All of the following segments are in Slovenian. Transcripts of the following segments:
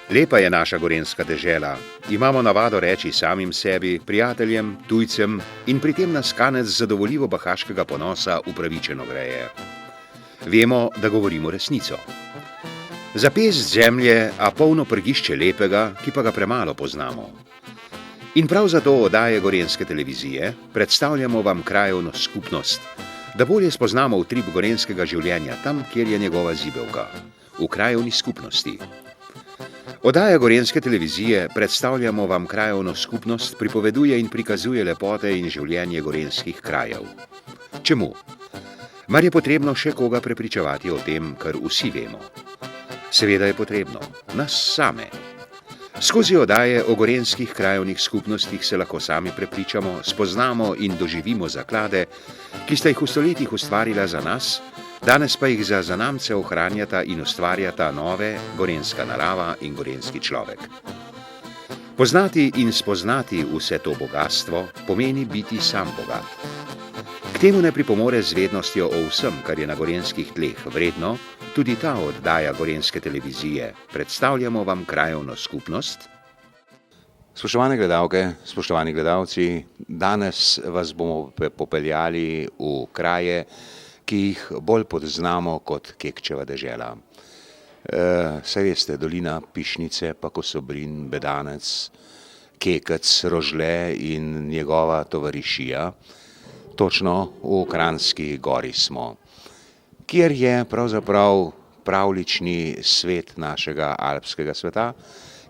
Lepa je naša gorenjska dežela. Imamo navado reči samim sebi, prijateljem, tujcem in pri tem nas kanec zadovoljivo bahaškega ponosa upravičeno greje. Vemo, da govorimo resnico. Za pest zemlje, a polno prgišče lepega, ki pa ga premalo poznamo. In prav zato oddaje Gorenjske televizije predstavljamo vam krajevno skupnost, da bolje spoznamo utrip gorenjskega življenja tam, kjer je njegova zibelka, v krajevni skupnosti. Oddaja Gorenjske televizije predstavljamo vam krajevno skupnost, pripoveduje in prikazuje lepote in življenje gorenjskih krajev. Čemu? Mar je potrebno še koga prepričevati o tem, kar vsi vemo? Seveda je potrebno, nas same. Skozi oddaje o gorenjskih krajevnih skupnostih se lahko sami prepričamo, spoznamo in doživimo zaklade, ki sta jih v stoletjih ustvarila za nas, danes pa jih za zanamce ohranjata in ustvarjata nove gorenjska narava in gorenjski človek. Poznati in spoznati vse to bogastvo pomeni biti sam bogat. K temu ne pripomore z vednostjo o vsem, kar je na gorenjskih tleh vredno, tudi ta oddaja Gorenjske televizije. Predstavljamo vam krajevno skupnost. Spoštovane gledalke, spoštovani gledalci, danes vas bomo popeljali v kraje, ki jih bolj poznamo kot Kekčeva dežela. Saj veste, dolina Pišnice, pa Kosobrin, Bedanec, Kekec, Rožle in njegova tovarišija, točno v Kranjski gori smo, kjer je pravzaprav pravljični svet našega alpskega sveta,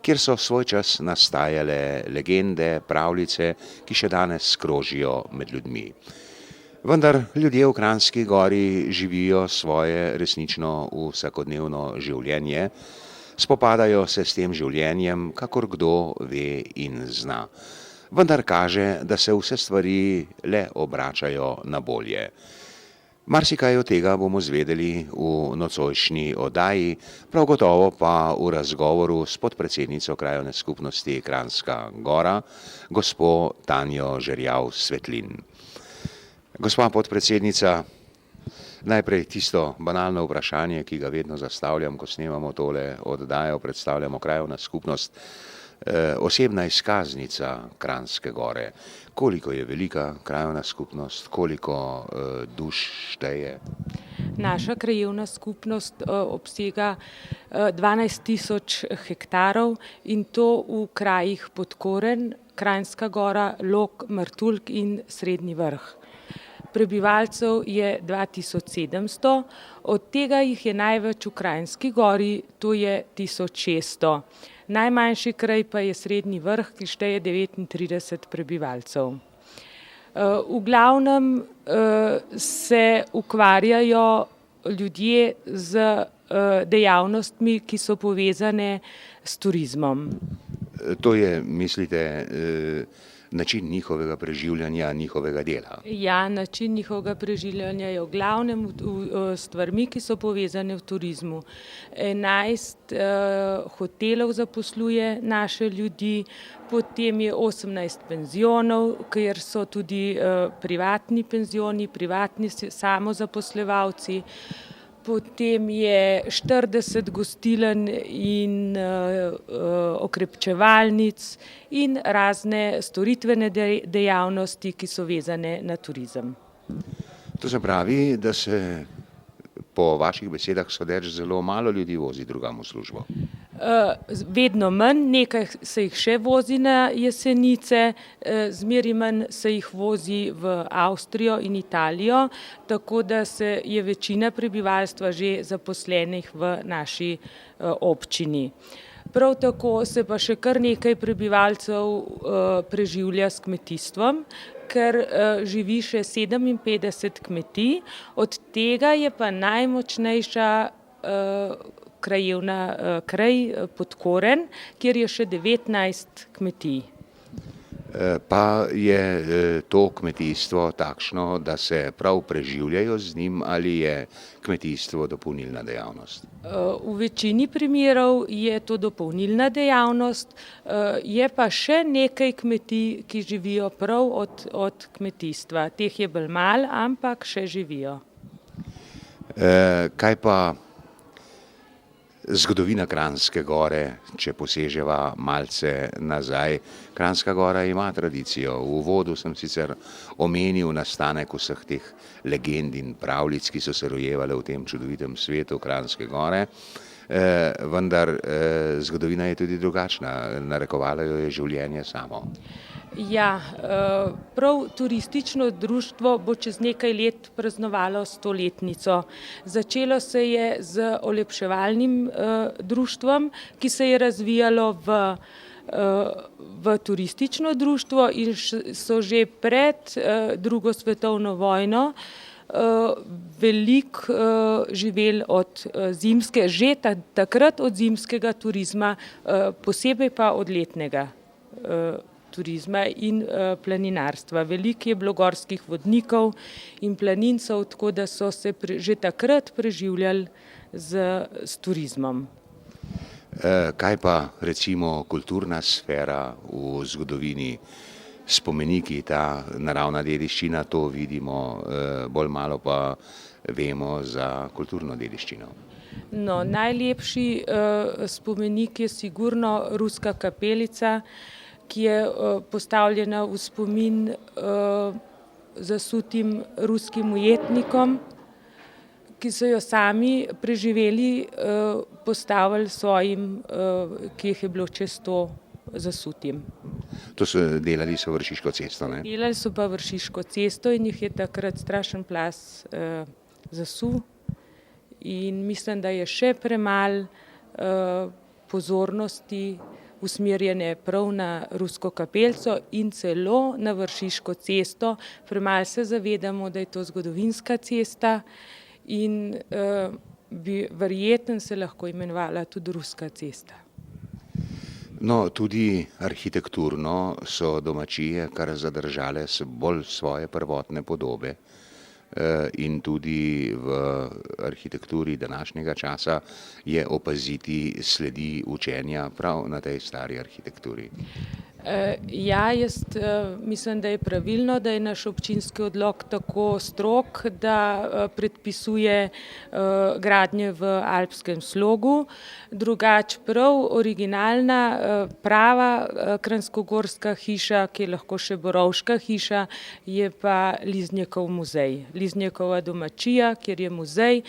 kjer so svoj čas nastajale legende, pravljice, ki še danes krožijo med ljudmi. Vendar ljudje v Kranjski gori živijo svoje resnično vsakodnevno življenje, spopadajo se s tem življenjem, kakor kdo ve in zna. Vendar kaže, da se vse stvari le obračajo na bolje. Marsikaj od tega bomo zvedeli v nocojšnji oddaji, prav gotovo pa v razgovoru s podpredsednico krajevne skupnosti Kranjska gora, gospo Tanjo Žerjav Svetlin. Gospa podpredsednica, najprej tisto banalno vprašanje, ki ga vedno zastavljam, ko snemamo tole oddajo, predstavljamo krajevna skupnost, osebna izkaznica Kranjske gore. Koliko je velika krajevna skupnost, koliko duš šteje? Naša krajevna skupnost obsega 12.000 hektarov in to v krajih Podkoren, Kranjska gora, Log, Martuljk in Srednji Vrh. Prebivalcev je 2700, od tega jih je največ v Kranjski gori, to je 1600. Najmanjši kraj pa je Srednji Vrh, ki šteje 39 prebivalcev. V glavnem se ukvarjajo ljudje z dejavnostmi, ki so povezane s turizmom. To je, mislite, način njihovega preživljanja, njihovega dela? Ja, način njihovega preživljanja je v glavnem stvarmi, ki so povezane v turizmu. 11 hotelov zaposluje naše ljudi, potem je 18 penzionov, kjer so tudi privatni penzioni, privatni samozaposlevalci. Potem je 40 gostiln in okrepčevalnic in razne storitvene dejavnosti, ki so vezane na turizem. To se pravi, da se po vaših besedah sodeč zelo malo ljudi vozi drugam v službo? Vedno manj, nekaj se jih še vozi na Jesenice, zmeraj manj se jih vozi v Avstrijo in Italijo, tako da se je večina prebivalstva že zaposlenih v naši občini. Prav tako se pa še kar nekaj prebivalcev preživlja s kmetijstvom, ker živi še 57 kmetij, od tega je pa najmočnejša kraj Podkoren, kjer je še 19 kmetij. Pa je to kmetijstvo takšno, da se prav preživljajo z njim ali je kmetijstvo dopolnilna dejavnost? V večini primerov je to dopolnilna dejavnost, je pa še nekaj kmetij, ki živijo prav od kmetijstva. Teh je bolj malo, ampak še živijo. Kaj pa zgodovina Kranjske Gore, če poseževa malce nazaj? Kranjska Gora ima tradicijo. V uvodu sem sicer omenil nastanek vseh teh legend in pravljic, ki so se rojevale v tem čudovitem svetu Kranjske Gore, vendar zgodovina je tudi drugačna, narekovalo jo je življenje samo. Ja, prav turistično društvo bo čez nekaj let praznovalo 100-letnico. Začelo se je z olepševalnim društvom, ki se je razvijalo v turistično društvo in so že pred drugo svetovno vojno veliko živeli od takrat od zimskega turizma, posebej pa od letnega turizma in planinarstva. Veliko je bilo gorskih vodnikov in planincev, tako da so se že takrat preživljali s turizmom. Kaj pa recimo kulturna sfera v zgodovini, spomeniki, ta naravna dediščina, to vidimo, bolj malo pa vemo za kulturno dediščino? No, najlepši spomenik je sigurno Ruska kapelica, ki je postavljena v spomin zasutim ruskim ujetnikom, ki so jo sami preživeli, postavili svojim, ki jih je bilo čez 100 zasutim. To delali so Vršiško cesto, ne? Delali so pa Vršiško cesto in jih je takrat strašen plaz zasul in mislim, da je še premalo pozornosti usmerjene prav na Rusko kapelico in celo na Vršiško cesto. Premalo se zavedamo, da je to zgodovinska cesta in bi verjetno se lahko imenovala tudi Ruska cesta. No, tudi arhitekturno so domačije kar zadržale bolj svoje prvotne podobe in tudi v arhitekturi današnjega časa je opaziti sledi učenja prav na tej stari arhitekturi. Ja, jaz mislim, da je pravilno, da je naš občinski odlok tako strog, da predpisuje gradnje v alpskem slogu. Drugače prav originalna, prava kranjskogorska hiša, ki je lahko še borovška hiša, je pa Liznjekov muzej. Liznjekova domačija, kjer je muzej,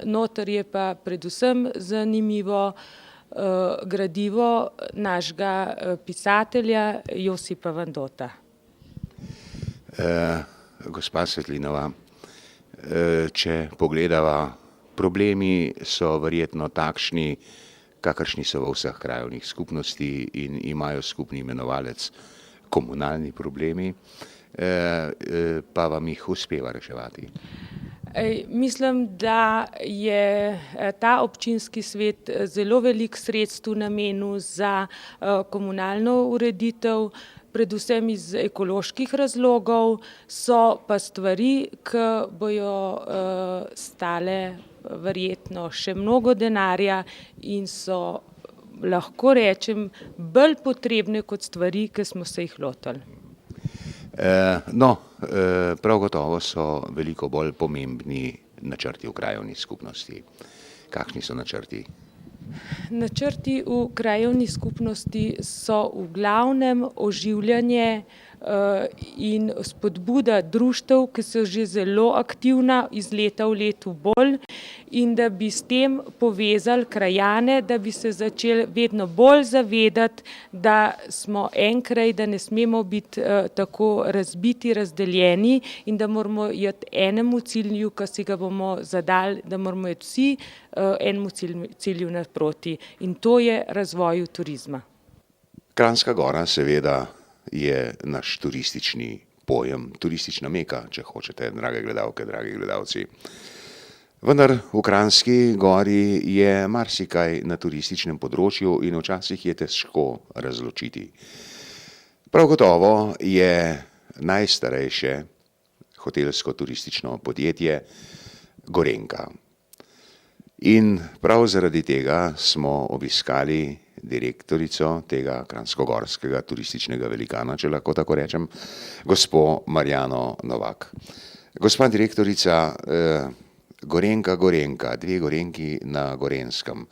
noter je pa predvsem zanimivo gradivo našega pisatelja Josipa Vandota. Gospa Svetlinova, če pogledava, problemi so verjetno takšni, kakršni so v vseh krajevnih skupnosti in imajo skupni imenovalec komunalni problemi, pa vam jih uspeva reševati? Mislim, da je ta občinski svet zelo veliko sredstev namenil za komunalno ureditev, predvsem iz ekoloških razlogov, so pa stvari, ki bojo stale verjetno še mnogo denarja in so, lahko rečem, bolj potrebne kot stvari, ki smo se jih lotili. No, prav gotovo so veliko bolj pomembni načrti v krajevni skupnosti. Kakšni so načrti? Načrti v krajevni skupnosti so v glavnem oživljanje in spodbuda društev, ki so že zelo aktivna iz leta v leto bolj in da bi s tem povezali krajane, da bi se začeli vedno bolj zavedati, da smo en kraj, da ne smemo biti tako razbiti, razdeljeni in da moramo iti enemu cilju, ki si ga bomo zadali, da moramo iti vsi enemu cilju naproti in to je razvoju turizma. Kranjska Gora seveda je naš turistični pojem, turistična meka, če hočete, drage gledalke, dragi gledalci. Vendar v Kranjski Gori je marsikaj na turističnem področju in včasih je težko razločiti. Prav gotovo je najstarejše hotelsko-turistično podjetje Gorenjka. In prav zaradi tega smo obiskali direktorico tega kranjskogorskega turističnega velikana, če lahko tako rečem, gospo Marjano Novak. Gospa direktorica, Gorenjka, dve Gorenjki na Gorenjskem.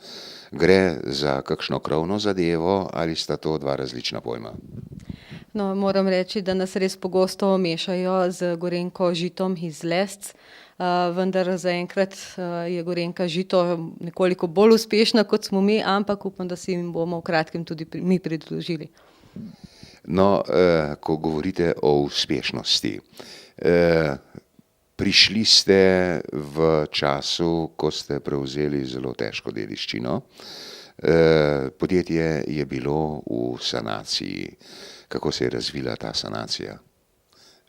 Gre za kakšno krovno zadevo ali sta to dva različna pojma? No, moram reči, da nas res pogosto mešajo z Gorenjko Žitom iz Lesc, vendar zaenkrat je Gorenjka Žito nekoliko bolj uspešna, kot smo mi, ampak upam, da si jim bomo v kratkem tudi mi pridružili. No, ko govorite o uspešnosti, prišli ste v času, ko ste prevzeli zelo težko dediščino. Podjetje je bilo v sanaciji. Kako se je razvila ta sanacija?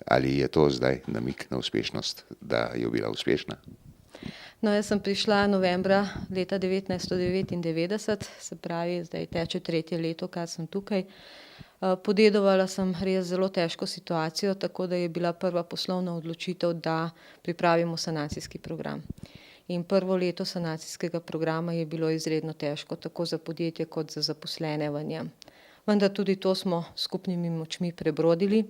Ali je to zdaj namik na uspešnost, da je bila uspešna? No, jaz sem prišla novembra leta 1999, se pravi, zdaj teče 3. leto, kar sem tukaj. Podedovala sem res zelo težko situacijo, tako da je bila prva poslovna odločitev, da pripravimo sanacijski program. In prvo leto sanacijskega programa je bilo izredno težko, tako za podjetje kot za zaposlene v njem. Vendar tudi to smo skupnimi močmi prebrodili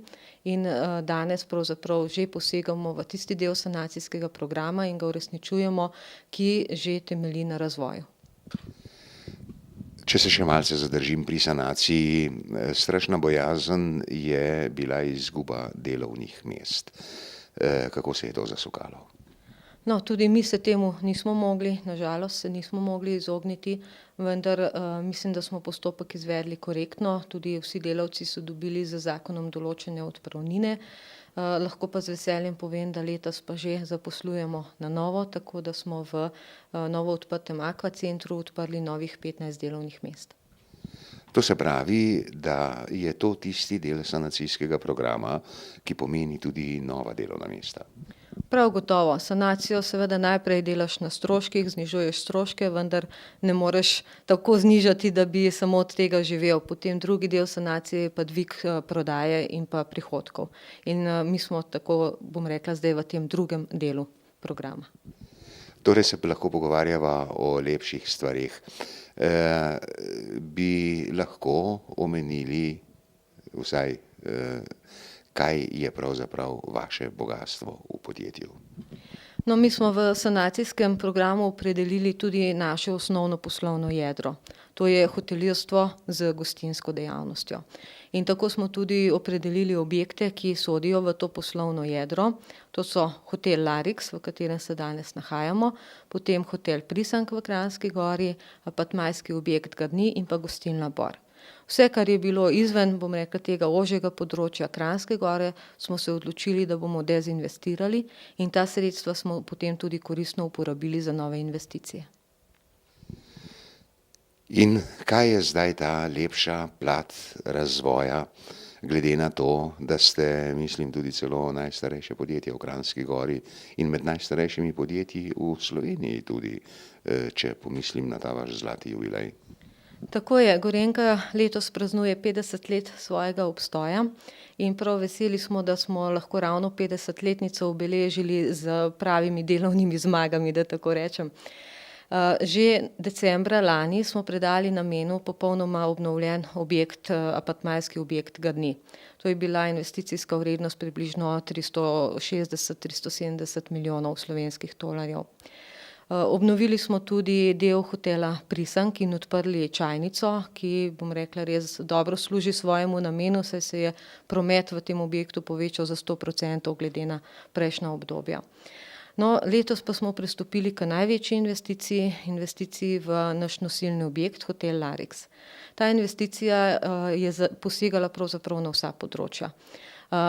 in danes pravzaprav že posegamo v tisti del sanacijskega programa in ga uresničujemo, ki že temelji na razvoju. Če se še malce zadržim pri sanaciji, strašna bojazen je bila izguba delovnih mest. Kako se je to zasukalo? No, tudi mi se temu nismo mogli, nažalost se nismo mogli izogniti, vendar mislim, da smo postopek izvedli korektno, tudi vsi delavci so dobili z zakonom določene odpravnine. Lahko pa z veseljem povem, da letos pa že zaposlujemo na novo, tako da smo v novo odprtem akvacentru odprli novih 15 delovnih mest. To se pravi, da je to tisti del sanacijskega programa, ki pomeni tudi nova delovna mesta. Prav gotovo. Sanacijo seveda najprej delaš na stroških, znižuješ stroške, vendar ne moreš tako znižati, da bi samo od tega živel. Potem drugi del sanacije je pa dvig prodaje in pa prihodkov. In mi smo tako, bom rekla, zdaj v tem drugem delu programa. Torej se lahko pogovarjava o lepših stvareh. Bi lahko omenili vsaj kaj je pravzaprav vaše bogastvo v podjetju? No, mi smo v sanacijskem programu opredelili tudi naše osnovno poslovno jedro. To je hotelirstvo z gostinsko dejavnostjo. In tako smo tudi opredelili objekte, ki sodijo v to poslovno jedro. To so hotel Larix, v katerem se danes nahajamo, potem hotel Prisank v Kranjski Gori, apartmajski objekt Garni in pa gostilna Bor. Vse, kar je bilo izven, bom rekla, tega ožjega področja Kranjske Gore, smo se odločili, da bomo dezinvestirali in ta sredstva smo potem tudi koristno uporabili za nove investicije. In kaj je zdaj ta lepša plat razvoja, glede na to, da ste, mislim, tudi celo najstarejše podjetje v Kranjski Gori in med najstarejšimi podjetji v Sloveniji tudi, če pomislim na ta vaš zlati jubilej? Tako je, Gorenjka letos praznuje 50 let svojega obstoja in prav veseli smo, da smo lahko ravno 50-letnico obeležili z pravimi delovnimi zmagami, da tako rečem. Že decembra lani smo predali namenu popolnoma obnovljen objekt, apartmajski objekt Garni. To je bila investicijska vrednost približno 360-370 milijonov slovenskih tolarjev. Obnovili smo tudi del hotela Prisank in odprli čajnico, ki, bom rekla, res dobro služi svojemu namenu, saj se je promet v tem objektu povečal za 100% glede na prejšnja obdobja. No, letos pa smo pristopili k največji investiciji v naš nosilni objekt, hotel Larix. Ta investicija je posegala pravzaprav na vsa področja.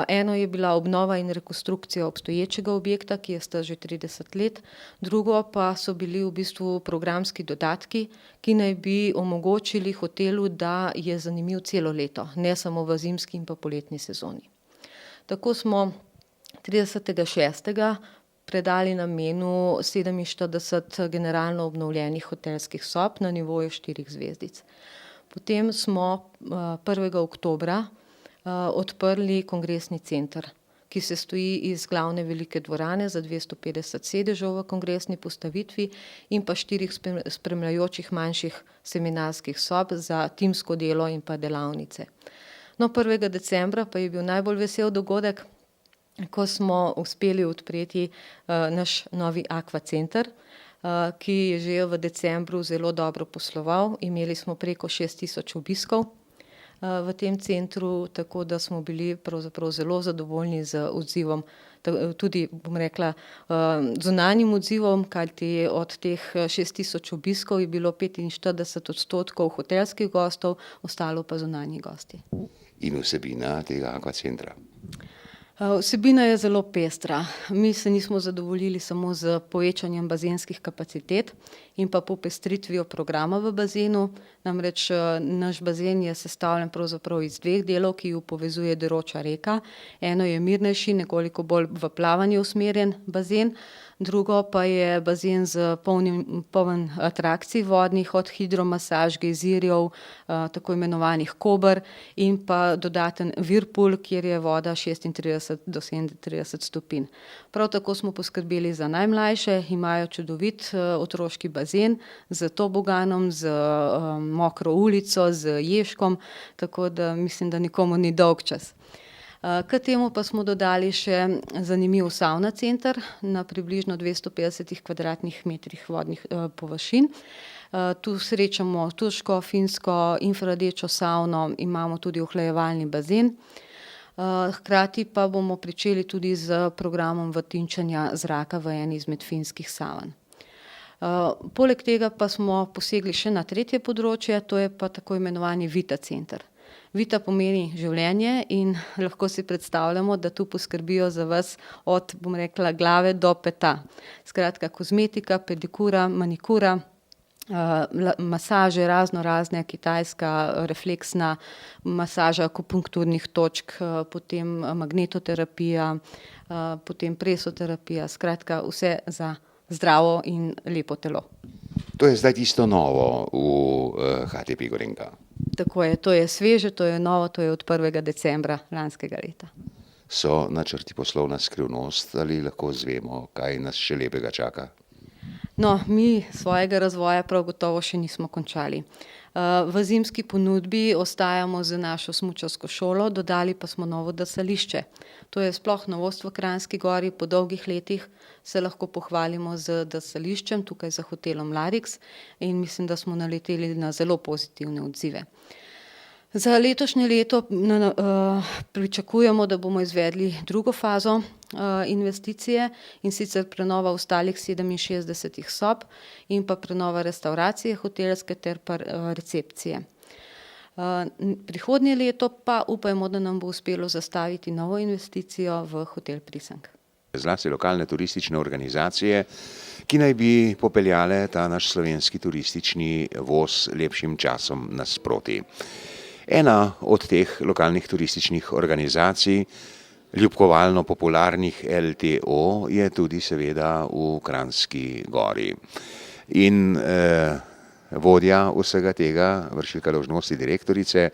Eno je bila obnova in rekonstrukcija obstoječega objekta, ki je star že 30 let, drugo pa so bili v bistvu programski dodatki, ki naj bi omogočili hotelu, da je zanimiv celo leto, ne samo v zimski in pa poletni sezoni. Tako smo 30.6. predali namenu 47 generalno obnovljenih hotelskih sob na nivoju 4 zvezdic. Potem smo 1. oktobra odprli kongresni center, ki se stoji iz glavne velike dvorane za 250 sedežev v kongresni postavitvi in pa 4 spremljajočih manjših seminarskih sob za timsko delo in pa delavnice. No, 1. decembra pa je bil najbolj vesel dogodek, ko smo uspeli odpreti naš novi akvacenter, ki je že v decembru zelo dobro posloval. Imeli smo preko 6000 obiskov v tem centru, tako da smo bili pravzaprav zelo zadovoljni z odzivom, tudi, bom rekla, zunanjim odzivom, kajti od teh 6000 obiskov je bilo 45% hotelskih gostov, ostalo pa zunanji gosti. In vsebina tega akvacentra? Vsebina je zelo pestra. Mi se nismo zadovoljili samo z povečanjem bazenskih kapacitet in pa popestritvijo programa v bazenu. Namreč naš bazen je sestavljen pravzaprav iz 2 delov, ki ju povezuje deroča reka. Eno je mirnejši, nekoliko bolj v plavanje usmerjen bazen, drugo pa je bazen z poln atrakcij vodnih, od hidromasaž, gejzirjev, tako imenovanih kober in pa dodaten virpul, kjer je voda 36 do 37 stopinj. Prav tako smo poskrbeli za najmlajše, imajo čudovit otroški bazen z toboganom, z mokro ulico, z ježkom, tako da mislim, da nikomu ni dolg čas. K temu pa smo dodali še zanimiv savna center na približno 250 kvadratnih metrih vodnih površin. Tu srečamo turško, finsko, infrardečo savno, imamo tudi ohlajevalni bazen. Hkrati pa bomo pričeli tudi z programom vrtinčenja zraka v eni izmed finskih savan. Poleg tega pa smo posegli še na tretje področje, to je pa tako imenovani Vita center. Vita pomeni življenje in lahko si predstavljamo, da tu poskrbijo za vas od, bom rekla, glave do peta. Skratka, kozmetika, pedikura, manikura, masaže, razne, kitajska, refleksna masaža akupunkturnih točk, potem magnetoterapija, potem presoterapija, skratka vse za zdravo in lepo telo. To je zdaj tisto novo v HTP Gorenjka. Tako je, to je sveže, to je novo, to je od 1. decembra lanskega leta. So načrti poslovna skrivnost ali lahko izvemo, kaj nas še lepega čaka? No, mi svojega razvoja prav gotovo še nismo končali. V zimski ponudbi ostajamo z našo smučarsko šolo, dodali pa smo novo drsališče. To je sploh novost v Kranjski Gori, po dolgih letih se lahko pohvalimo z drsališčem tukaj za hotelom Larix in mislim, da smo naleteli na zelo pozitivne odzive. Za letošnje leto pričakujemo, da bomo izvedli drugo fazo investicije, in sicer prenova ostalih 67 sob in pa prenova restavracije hotelske ter pa recepcije. Prihodnje leto pa upajmo, da nam bo uspelo zastaviti novo investicijo v hotel Prisank. Zlasti lokalne turistične organizacije, ki naj bi popeljale ta naš slovenski turistični voz lepšim časom nasproti. Ena od teh lokalnih turističnih organizacij, ljubkovalno popularnih LTO, je tudi seveda v Kranjski Gori. In vodja vsega tega, vršilka dolžnosti direktorice,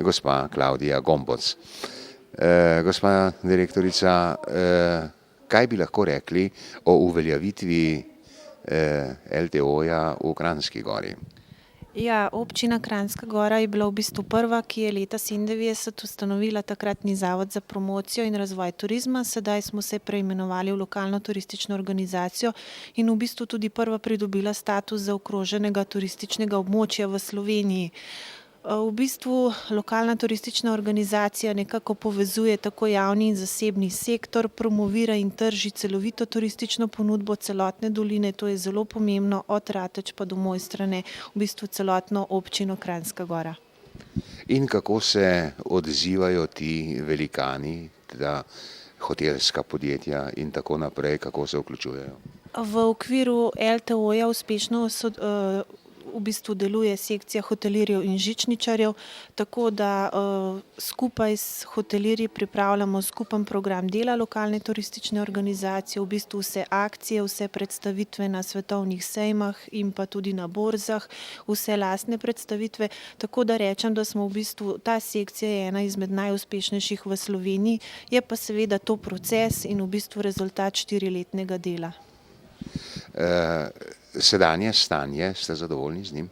gospa Klavdija Gomboc. Gospa direktorica, kaj bi lahko rekli o uveljavitvi LTO-ja v Kranjski Gori? Ja, občina Kranjska Gora je bila v bistvu prva, ki je leta 1997 ustanovila takratni Zavod za promocijo in razvoj turizma. Sedaj smo se preimenovali v lokalno turistično organizacijo in v bistvu tudi prva pridobila status zaokroženega turističnega območja v Sloveniji. V bistvu lokalna turistična organizacija nekako povezuje tako javni in zasebni sektor, promovira in trži celovito turistično ponudbo celotne doline, to je zelo pomembno, od Rateč pa do Mojstrane, v bistvu celotno občino Kranjska Gora. In kako se odzivajo ti velikani, ta hotelska podjetja in tako naprej, kako se vključujejo? V okviru LTO-ja uspešno v bistvu deluje sekcija hotelirjev in žičničarjev, tako da skupaj s hotelirji pripravljamo skupen program dela lokalne turistične organizacije, v bistvu vse akcije, vse predstavitve na svetovnih sejmah in pa tudi na borzah, vse lastne predstavitve, tako da rečem, da smo v bistvu, ta sekcija je ena izmed najuspešnejših v Sloveniji, je pa seveda to proces in v bistvu rezultat 4-letnega dela. Sedanje stanje, ste zadovoljni z njim?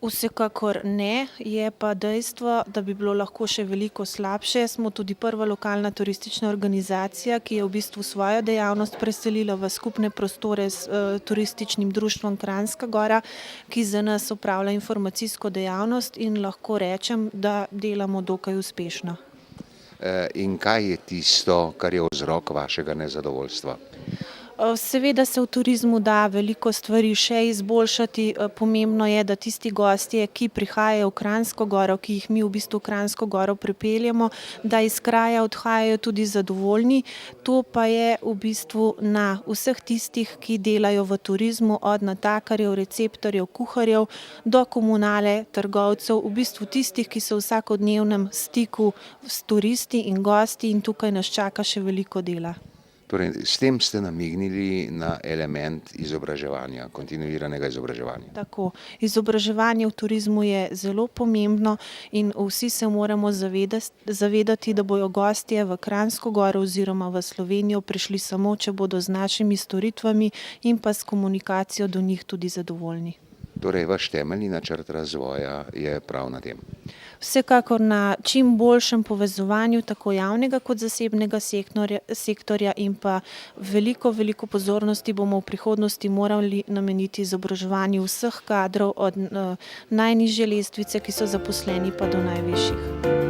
Vsekakor ne, je pa dejstvo, da bi bilo lahko še veliko slabše. Smo tudi prva lokalna turistična organizacija, ki je v bistvu svojo dejavnost preselila v skupne prostore s turističnim društvom Kranjska Gora, ki za nas opravlja informacijsko dejavnost in lahko rečem, da delamo dokaj uspešno. In kaj je tisto, kar je vzrok vašega nezadovoljstva? Seveda se v turizmu da veliko stvari še izboljšati. Pomembno je, da tisti gostje, ki prihajajo v Kranjsko Goro, ki jih mi v bistvu v Kranjsko Goro pripeljemo, da iz kraja odhajajo tudi zadovoljni. To pa je v bistvu na vseh tistih, ki delajo v turizmu, od natakarjev, receptorjev, kuharjev do komunale, trgovcev, v bistvu tistih, ki so v vsakodnevnem stiku s turisti in gosti in tukaj nas čaka še veliko dela. Torej, s tem ste namignili na element izobraževanja, kontinuiranega izobraževanja. Tako, izobraževanje v turizmu je zelo pomembno in vsi se moramo zavedati, da bojo gostje v Kranjsko Goro oziroma v Slovenijo prišli samo, če bodo z našimi storitvami in pa s komunikacijo do njih tudi zadovoljni. Torej, vaš temeljni načrt razvoja je prav na tem? Vsekakor na čim boljšem povezovanju tako javnega kot zasebnega sektorja in pa veliko pozornosti bomo v prihodnosti morali nameniti izobraževanju vseh kadrov od najnižje lestvice, ki so zaposleni, pa do najvišjih.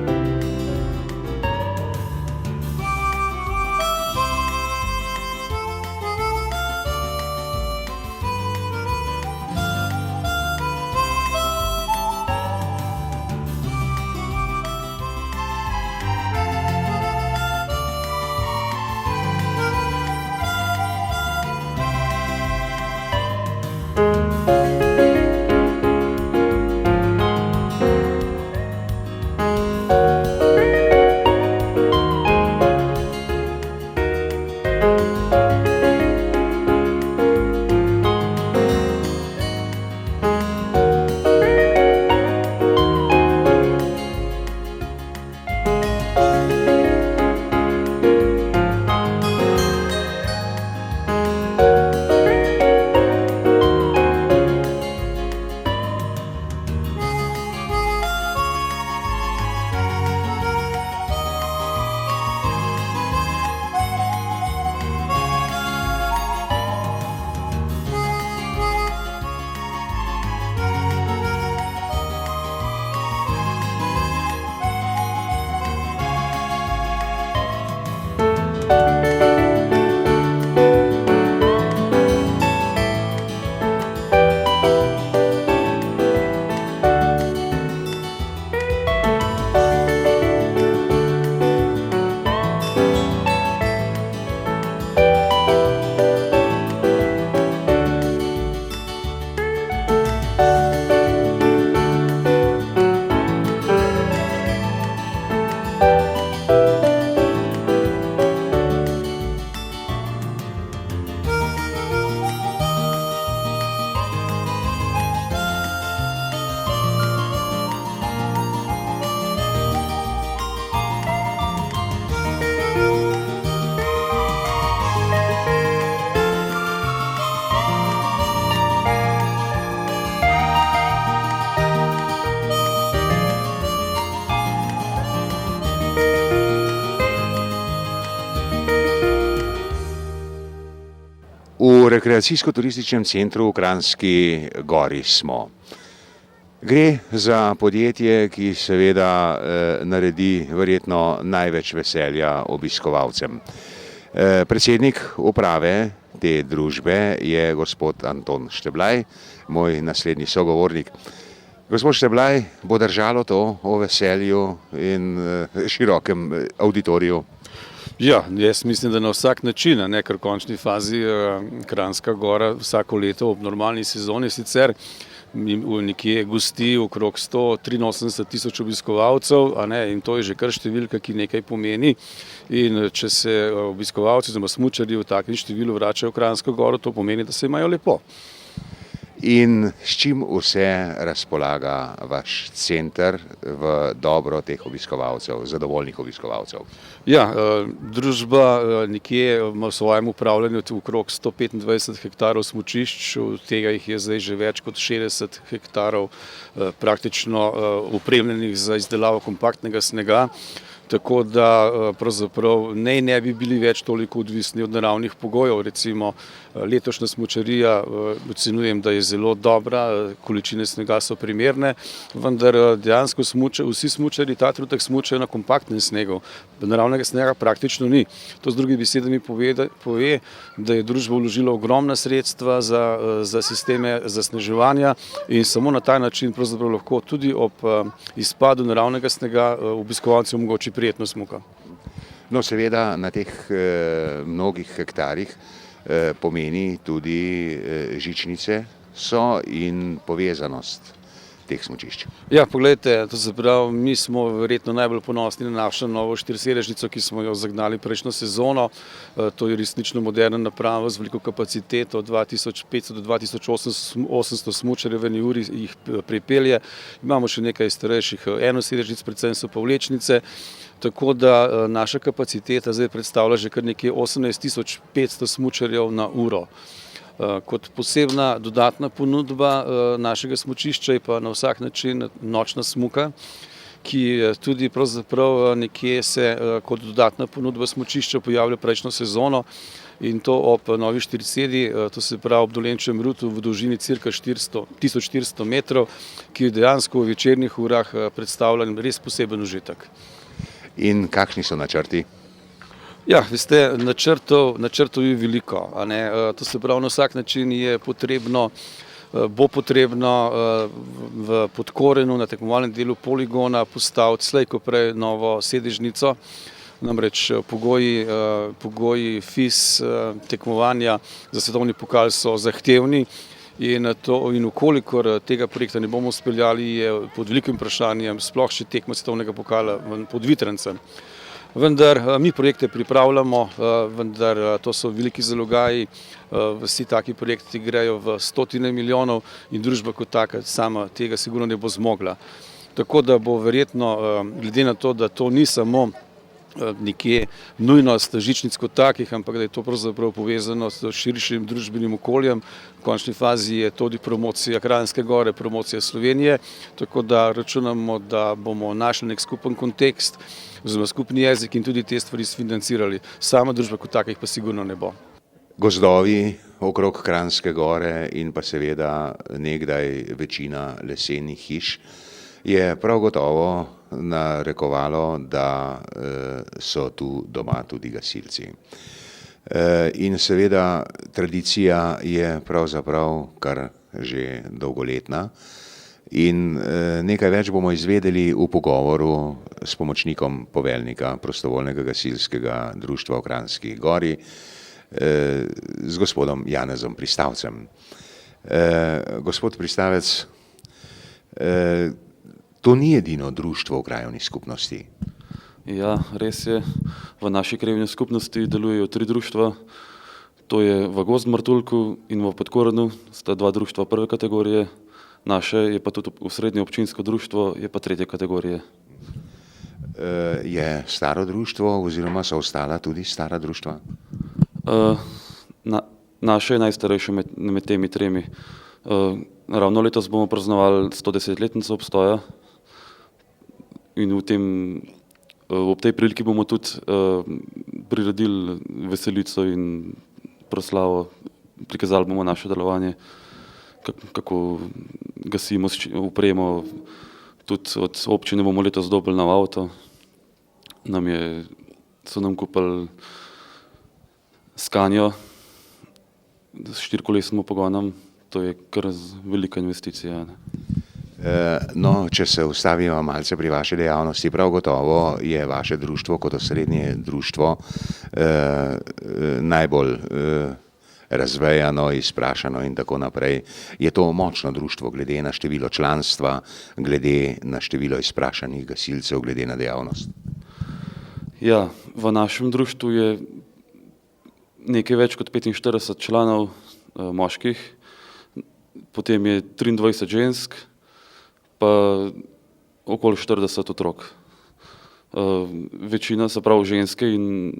V rekreacijsko-turističnem centru v Kranjski Gori smo. Gre za podjetje, ki seveda naredi verjetno največ veselja obiskovalcem. Predsednik uprave te družbe je gospod Anton Šteblaj, moj naslednji sogovornik. Gospod Šteblaj, bo držalo to o veselju in širokem auditoriju? Ja, jaz mislim, da na vsak način, ker v končni fazi Kranjska Gora vsako leto ob normalni sezoni sicer nekje gosti okrog 183 tisoč obiskovalcev, a ne, in to je že kar številka, ki nekaj pomeni. In če se obiskovalci oziroma smučarji v takem številu vračajo v Kranjsko goro, to pomeni, da se imajo lepo. In s čim vse razpolaga vaš center v dobro teh obiskovalcev, zadovoljnih obiskovalcev? Ja, družba nekje ima v svojem upravljanju okrog 125 hektarov smučišč, od tega jih je zdaj že več kot 60 hektarov praktično opremljenih za izdelavo kompaktnega snega. Tako da pravzaprav ne bi bili več toliko odvisni od naravnih pogojev. Recimo letošnja smučarija ocenjujem, da je zelo dobra, količine snega so primerne, vendar dejansko vsi smučarji ta trenutek smučajo na kompaktnem snegu. Naravnega snega praktično ni. To z drugimi besedami pove, da je družba vložila ogromna sredstva za sisteme zasneževanja in samo na ta način pravzaprav lahko tudi ob izpadu naravnega snega obiskovalcem omogoči prijetno smuka. No, seveda na teh mnogih hektarjih pomeni tudi žičnice so in povezanost teh smučišč. Ja, poglejte, to se pravi, mi smo verjetno najbolj ponosni na našo novo štirisedežnico, ki smo jo zagnali prejšnjo sezono. To je resnično moderna naprava z veliko kapaciteto, 2500 do 2800 smučarjev v eni uri jih pripelje. Imamo še nekaj starejših enosedežnic, predvsem so pa vlečnice. Tako da naša kapaciteta zdaj predstavlja že kar nekje 18.500 smučarjev na uro. Kot posebna dodatna ponudba našega smučišča je pa na vsak način nočna smuka, ki tudi pravzaprav nekje se kot dodatna ponudba smučišča pojavlja prejšnjo sezono in to ob novi štiricedi, to se pravi ob Dolenčevem rutu v dolžini cirka 1400 metrov, ki dejansko v večernih urah predstavlja res poseben užitek. In kakšni so načrti? Ja, veste, načrtov je veliko, a ne, to se pravi, na vsak način bo potrebno v Podkorenu na tekmovalnem delu poligona postaviti slej ko prej novo sedežnico, namreč pogoji FIS tekmovanja za svetovni pokal so zahtevni in ukolikor tega projekta ne bomo speljali, je pod velikim vprašanjem sploh še tekma svetovnega pokala pod Vitrancem. Vendar mi projekte pripravljamo, vendar to so veliki zalogaji, vsi taki projekti grejo v stotine milijonov in družba kot taka sama tega sigurno ne bo zmogla. Tako da bo verjetno, glede na to, da to ni samo nekje nujnost žičnic kot takih, ampak da je to pravzaprav povezano s širšim družbenim okoljem. V končni fazi je tudi promocija Kranjske gore, promocija Slovenije, tako da računamo, da bomo našli nek skupen kontekst oziroma skupni jezik in tudi te stvari sfinancirali. Sama družba kot takih pa sigurno ne bo. Gozdovi okrog Kranjske gore in pa seveda nekdaj večina lesenih hiš je prav gotovo narekovalo, da so tu doma tudi gasilci. In seveda tradicija je pravzaprav kar že dolgoletna in nekaj več bomo izvedeli v pogovoru s pomočnikom poveljnika prostovoljnega gasilskega društva v Kranjski gori, z gospodom Janezom Pristavcem. Gospod Pristavec, to ni edino društvo v krajevni skupnosti. Ja, res je. V naši krajevni skupnosti delujejo 3 društva. To je v Gozd Martuljku in v Podkorenu, sta 2 društva prve kategorije. Naše je pa tudi osrednje občinsko društvo, je pa 3. kategorije. Je staro društvo oziroma so ostala tudi stara društva? Naše je najstarejše med temi 3. Ravno letos bomo praznovali 110-letnico obstoja in ob tej priliki bomo tudi priredili veselico in proslavo, prikazali bomo naše delovanje, kako gasimo opremo, tudi od občine bomo letos dobili nov avto, so nam kupili Scania s 4-kolesnim pogonom, to je kar velika investicija. No, če se ustavimo malce pri vaši dejavnosti, prav gotovo je vaše društvo kot osrednje društvo najbolj razvejano, izprašano in tako naprej. Je to močno društvo glede na število članstva, glede na število izprašanih gasilcev, glede na dejavnost? Ja, v našem društvu je nekaj več kot 45 članov moških, potem je 23 žensk, pa okoli 40 otrok. Večina, se pravi ženske in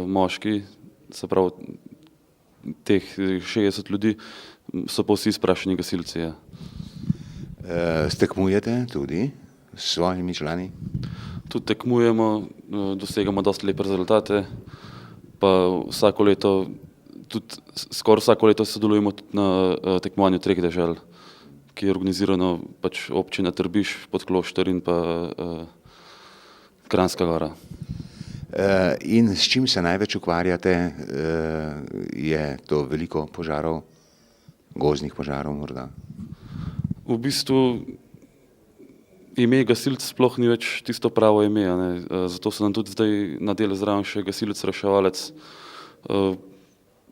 moški, se pravi teh 60 ljudi, so pa vsi izprašeni gasilci. Ja. Tekmujete tudi s svojimi člani? Tudi tekmujemo, dosegamo dosti lepe rezultate, pa vsako leto, tudi skoraj vsako leto sodelujemo tudi na tekmovanju 3 dežel, ki je organizirano pač občina Trbiž, Podklošter in pa Kranjska Gora. In s čim se največ ukvarjate? Je to veliko požarov, gozdnih požarov morda? V bistvu ime gasilec sploh ni več tisto pravo ime, ne? Zato se nam tudi zdaj nadeli zraven še gasilec reševalec.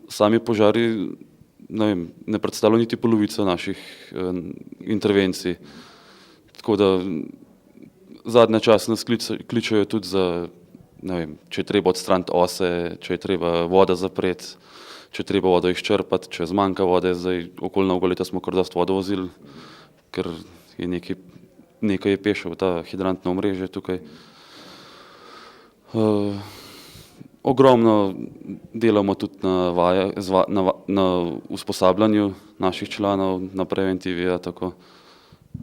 Sami požari ne predstavljajo niti polovico naših intervencij. Tako da zadnje čase nas kličejo tudi za, če je treba odstraniti ose, če je treba voda zapreti, če je treba vodo izčrpati, če zmanjka vode. Zdaj okoli novega leta smo kar dosti vodo vozili, ker je nekaj je pešal ta hidrantno omrežje tukaj. Ogromno delamo tudi na usposabljanju naših članov, na preventivi, tako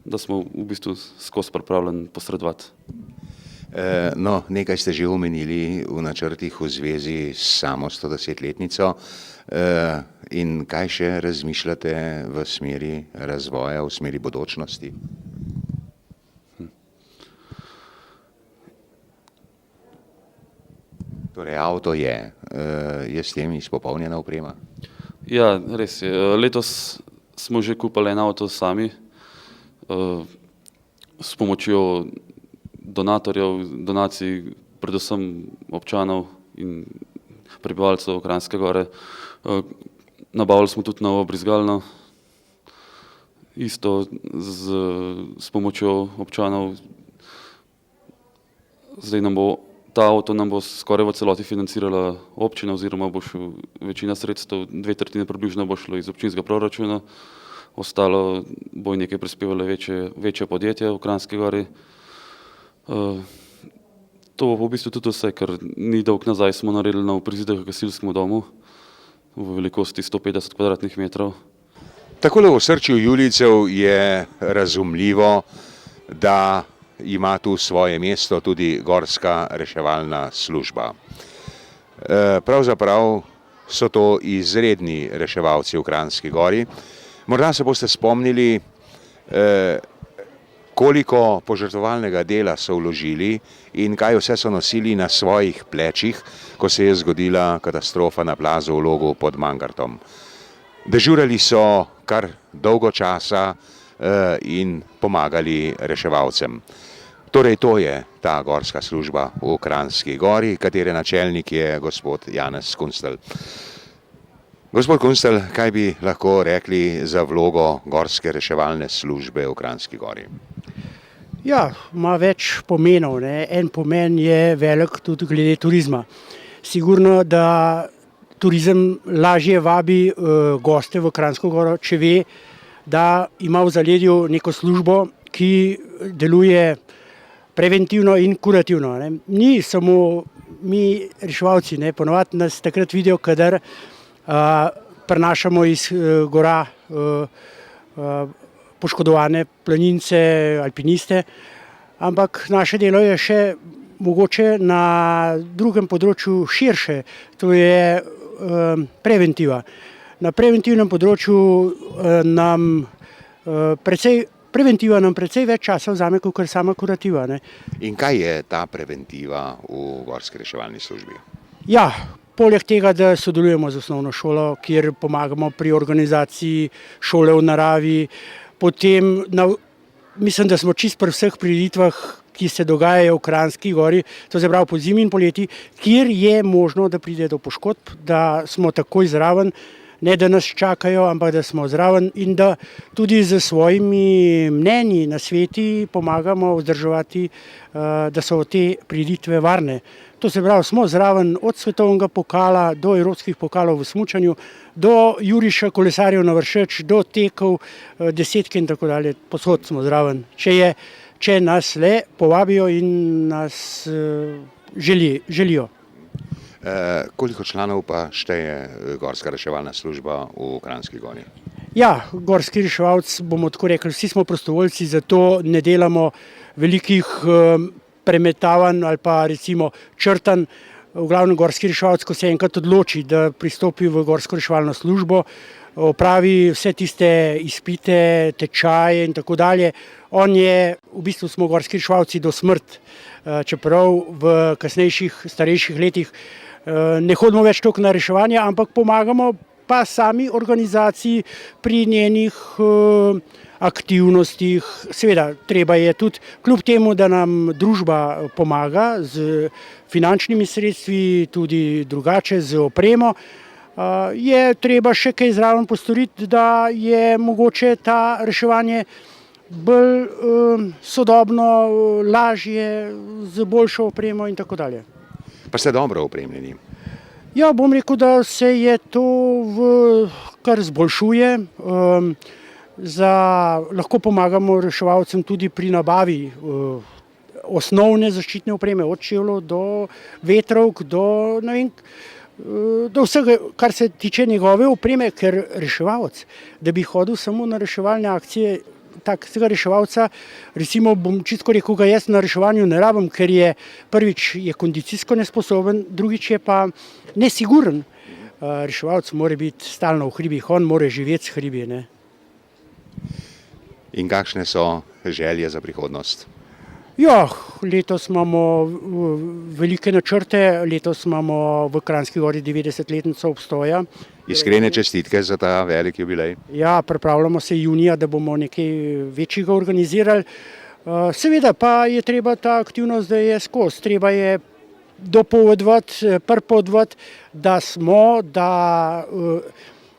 da smo v bistvu skozi pripravljeni posredovati. No, nekaj ste že omenili v načrtih v zvezi s samo 110-letnico. In kaj še razmišljate v smeri razvoja, v smeri bodočnosti? Torej, avto je s tem izpopolnjena oprema? Ja, res je. Letos smo že kupili en avto sami, s pomočjo donacij, predvsem občanov in prebivalcev Kranjske Gore. Nabavili smo tudi novo brizgalno, isto s pomočjo občanov. Zdaj ta avto nam bo skoraj v celoti financirala občina, oziroma bo šlo večina sredstev, 2/3 približno bo šlo iz občinskega proračuna, ostalo bo nekaj prispevalo večje podjetje v Kranjski Gori. To bo v bistvu tudi vse, ker ni dolgo nazaj smo naredili nov prizidek gasilskemu domu v velikosti 150 kvadratnih metrov. Takole v osrčju Julijcev je razumljivo, da ima tu svoje mesto tudi gorska reševalna služba. Pravzaprav so to izredni reševalci v Kranjski Gori. Morda se boste spomnili, koliko požrtvovalnega dela so vložili in kaj vse so nosili na svojih plečih, ko se je zgodila katastrofa na plazu v Logu pod Mangartom. Dežurali so kar dolgo časa in pomagali reševalcem. Torej, to je ta gorska služba v Kranjski Gori, katere načelnik je gospod Janez Kunstelj. Gospod Kunstelj, kaj bi lahko rekli za vlogo gorske reševalne službe v Kranjski Gori? Ja, ima več pomenov, ne. En pomen je velik tudi glede turizma. Sigurno, da turizem lažje vabi goste v Kranjsko Goro, če ve, da ima v zaledju neko službo, ki deluje preventivno in kurativno, ne. Ni samo mi reševalci, ne, ponovadi nas takrat vidijo, kadar prenašamo iz gora poškodovane planince, alpiniste, ampak naše delo je še mogoče na drugem področju širše, to je preventiva. Na preventivnem področju preventiva nam precej več časa vzame, kot sama kurativa, ne. In kaj je ta preventiva v gorski reševalni službi? Ja, poleg tega, da sodelujemo z osnovno šolo, kjer pomagamo pri organizaciji šole v naravi, potem mislim, da smo čisto pri vseh prireditvah, ki se dogajajo v Kranjski Gori, to se pravi pozimi in poleti, kjer je možno, da pride do poškodb, da smo takoj zraven, ne da nas čakajo, ampak da smo zraven in da tudi z svojimi mnenji, nasveti pomagamo vzdrževati, da so te prireditve varne. To se pravi, smo zraven od svetovnega pokala do evropskih pokalov v smučanju, do juriša kolesarjev na Vršač, do tekov, desetke in tako dalje. Posod smo zraven, če nas le povabijo in nas želijo. Koliko članov pa šteje Gorska reševalna služba v Kranjski Gori? Ja, gorski reševalci, bomo tako rekli, vsi smo prostovoljci, zato ne delamo velikih premetavanj ali pa recimo črtanj. V glavnem gorski reševalec, ko se enkrat odloči, da pristopi v Gorsko reševalno službo, opravi vse tiste izpite, tečaje in tako dalje. V bistvu smo gorski reševalci do smrt, čeprav v kasnejših, starejših letih ne hodimo več toliko na reševanje, ampak pomagamo pa sami organizaciji pri njenih aktivnostih. Seveda, treba je tudi, kljub temu, da nam družba pomaga z finančnimi sredstvi, tudi drugače z opremo, je treba še kaj zraven postoriti, da je mogoče ta reševanje bolj sodobno, lažje, z boljšo opremo in tako dalje. Pa ste dobro opremljeni? Ja, bom rekel, da se je to kar zboljšuje. Lahko pomagamo reševalcem tudi pri nabavi osnovne zaščitne opreme, od čevljev do vetrovk, do vsega, kar se tiče njegove opreme, ker reševalec, da bi hodil samo na reševalne akcije, takega reševalca, recimo bom čisto rekel, ga jaz na reševanju ne rabim, ker je prvič je kondicijsko nesposoben, drugič je pa nesiguren. Reševalec mora biti stalno v hribih, on mora živeti s hribi, ne. In kakšne so želje za prihodnost? Ja, letos imamo velike načrte, letos imamo v Kranjski Gori 90-letnico obstoja. Iskrene čestitke za ta velik jubilej. Ja, pripravljamo se junija, da bomo nekaj večjega organizirali. Seveda pa je treba ta aktivnost, da je skozi. Treba je pripovedovati, da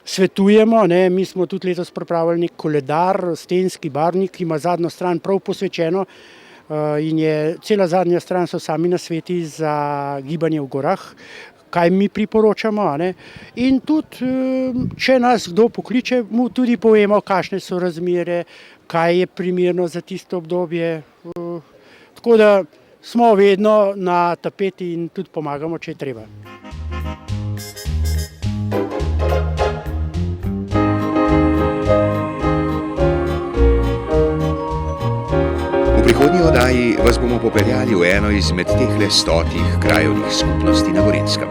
svetujemo. Mi smo tudi letos pripravili nek koledar, stenski barvnik, ki ima zadnjo stran prav posvečeno in je cela zadnja stran so sami nasveti za gibanje v gorah, kaj mi priporočamo. In tudi, če nas kdo pokliče, mu tudi povemo, kakšne so razmere, kaj je primerno za tisto obdobje. Tako da smo vedno na tapeti in tudi pomagamo, če je treba. V prihodnji oddaji vas bomo popeljali v eno izmed tehle 100 krajevnih skupnosti na Gorenjskem.